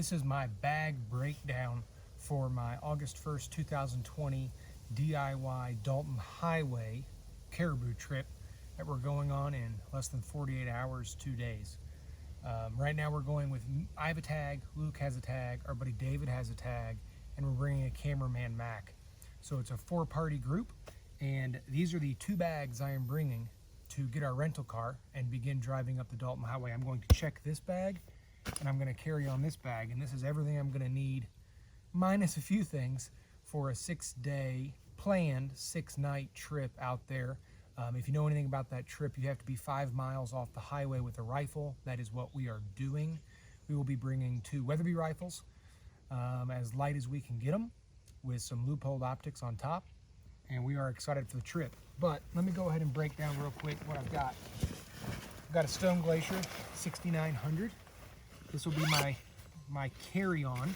This is my bag breakdown for my August 1st, 2020 DIY Dalton Highway Caribou Trip that we're going on in less than 48 hours, 2 days. Right now we're going with, I have a tag, Luke has a tag, our buddy David has a tag, and we're bringing a cameraman Mac. So it's a 4-party group, and these are the 2 bags I am bringing to get our rental car and begin driving up the Dalton Highway. I'm going to check this bag, and I'm going to carry on this bag, and this is everything I'm going to need, minus a few things, for a 6-day planned 6-night trip out there. If you know anything about that trip, you have to be 5 miles off the highway with a rifle. That is what we are doing. We will be bringing 2 Weatherby Rifles, as light as we can get them, with some loopholed optics on top, and we are excited for the trip. But let me go ahead and break down real quick what I've got. I've got a Stone Glacier 6900. This will be my carry-on.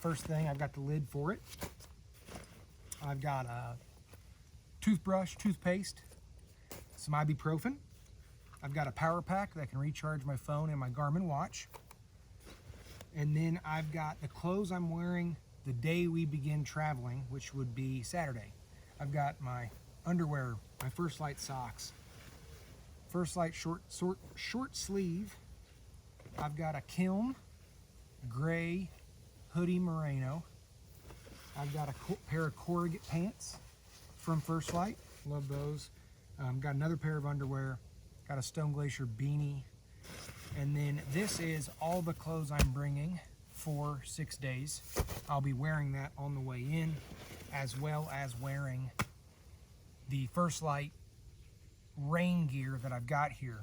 First thing, I've got the lid for it. I've got a toothbrush, toothpaste, some ibuprofen. I've got a power pack that can recharge my phone and my Garmin watch. And then I've got the clothes I'm wearing the day we begin traveling, which would be Saturday. I've got my underwear, my Firstlite socks, Firstlite short sleeve. I've got a Kiln gray hoodie merino. I've got a pair of corrugate pants from Firstlite, love those. Got another pair of underwear, got a Stone Glacier beanie, and then this is all the clothes I'm bringing for 6 days. I'll be wearing that on the way in, as well as wearing the Firstlite rain gear that I've got here.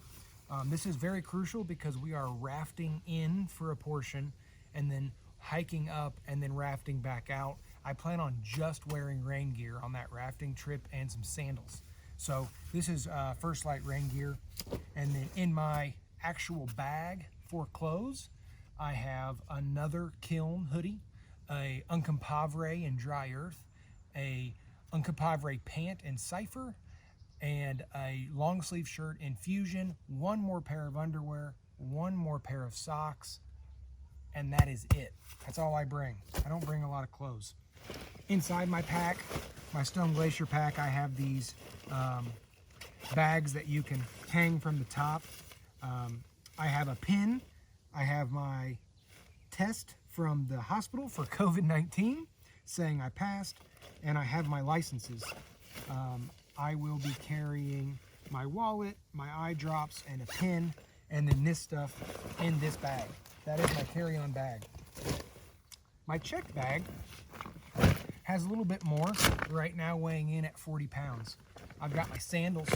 This is very crucial because we are rafting in for a portion and then hiking up and then rafting back out. I plan on just wearing rain gear on that rafting trip and some sandals. So this is Firstlite rain gear. And then in my actual bag for clothes, I have another Kiln hoodie, a Uncompahgre in dry earth, a Uncompahgre pant in cipher, and a long sleeve shirt in fusion, 1 more pair of underwear, 1 more pair of socks, and that is it. That's all I bring. I don't bring a lot of clothes. Inside my pack, my Stone Glacier pack, I have these bags that you can hang from the top. I have a pin. I have my test from the hospital for COVID-19 saying I passed, and I have my licenses. I will be carrying my wallet, my eye drops, and a pin, and then this stuff in this bag. That is my carry-on bag. My check bag has a little bit more, right now weighing in at 40 pounds. I've got my sandals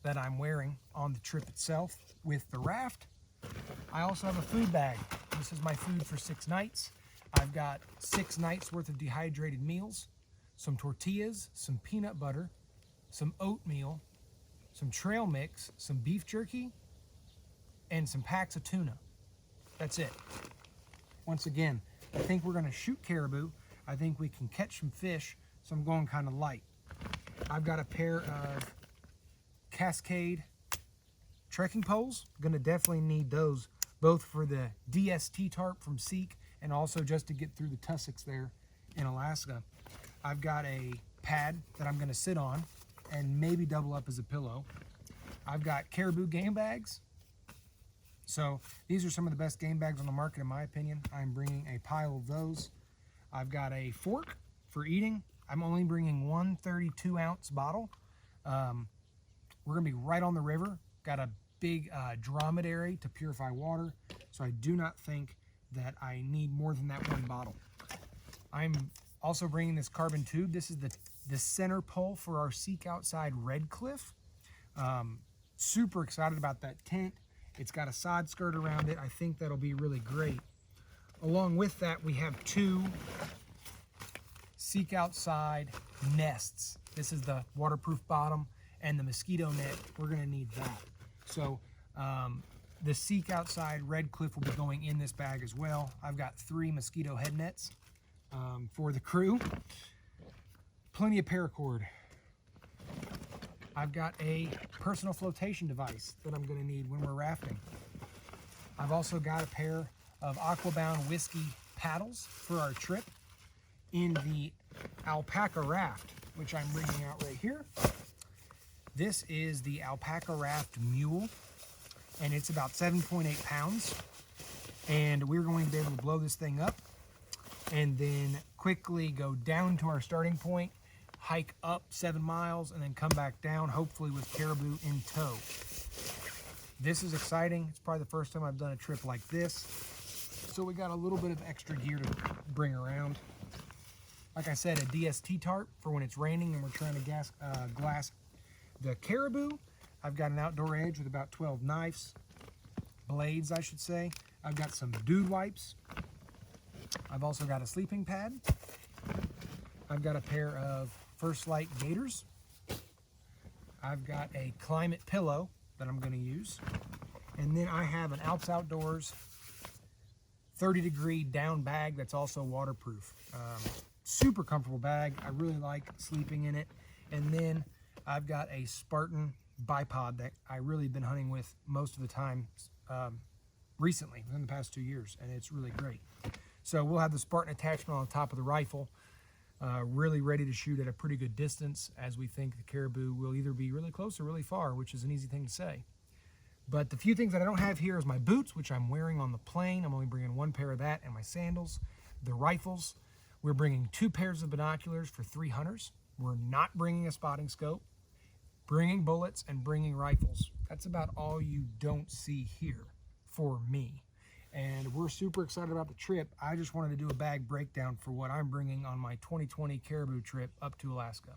that I'm wearing on the trip itself with the raft. I also have a food bag. This is my food for 6 nights. I've got 6 nights worth of dehydrated meals, some tortillas, some peanut butter, some oatmeal, some trail mix, some beef jerky, and some packs of tuna. That's it. Once again, I think we're gonna shoot caribou. I think we can catch some fish, so I'm going kind of light. I've got a pair of Cascade trekking poles. Gonna definitely need those, both for the DST tarp from Seek and also just to get through the tussocks there in Alaska. I've got a pad that I'm gonna sit on and maybe double up as a pillow. I've got caribou game bags. So these are some of the best game bags on the market in my opinion. I'm bringing a pile of those. I've got a fork for eating. I'm only bringing 1 32-ounce bottle. We're gonna be right on the river. Got a big dromedary to purify water, so I do not think that I need more than that 1 bottle. I'm also bringing this carbon tube. This is the center pole for our Seek Outside Redcliff. Super excited about that tent. It's got a side skirt around it. I think that'll be really great. Along with that, we have 2 Seek Outside nests. This is the waterproof bottom and the mosquito net. We're gonna need that. So the Seek Outside Redcliff will be going in this bag as well. I've got 3 mosquito head nets for the crew. Plenty of paracord. I've got a personal flotation device that I'm gonna need when we're rafting. I've also got a pair of AquaBound whiskey paddles for our trip in the AlpacaRaft, which I'm bringing out right here. This is the AlpacaRaft Mule, and it's about 7.8 pounds. And we're going to be able to blow this thing up and then quickly go down to our starting point, hike up 7 miles, and then come back down, hopefully with caribou in tow. This is exciting. It's probably the first time I've done a trip like this. So we got a little bit of extra gear to bring around. Like I said, a DST tarp for when it's raining and we're trying to glass the caribou. I've got an outdoor edge with about 12 knives, blades I should say. I've got some dude wipes. I've also got a sleeping pad. I've got a pair of Firstlite gaiters. I've got a Klymit pillow that I'm going to use. And then I have an Alps Outdoors 30-degree down bag that's also waterproof. Super comfortable bag. I really like sleeping in it. And then I've got a Spartan Bipod that I really been hunting with most of the time recently, within the past 2 years, and it's really great. So we'll have the Spartan attachment on the top of the rifle, really ready to shoot at a pretty good distance, as we think the caribou will either be really close or really far, which is an easy thing to say. But the few things that I don't have here is my boots, which I'm wearing on the plane. I'm only bringing 1 pair of that, and my sandals. The rifles, we're bringing 2 pairs of binoculars for 3 hunters. We're not bringing a spotting scope, bringing bullets, and bringing rifles. That's about all you don't see here for me. And we're super excited about the trip. I just wanted to do a bag breakdown for what I'm bringing on my 2020 caribou trip up to Alaska.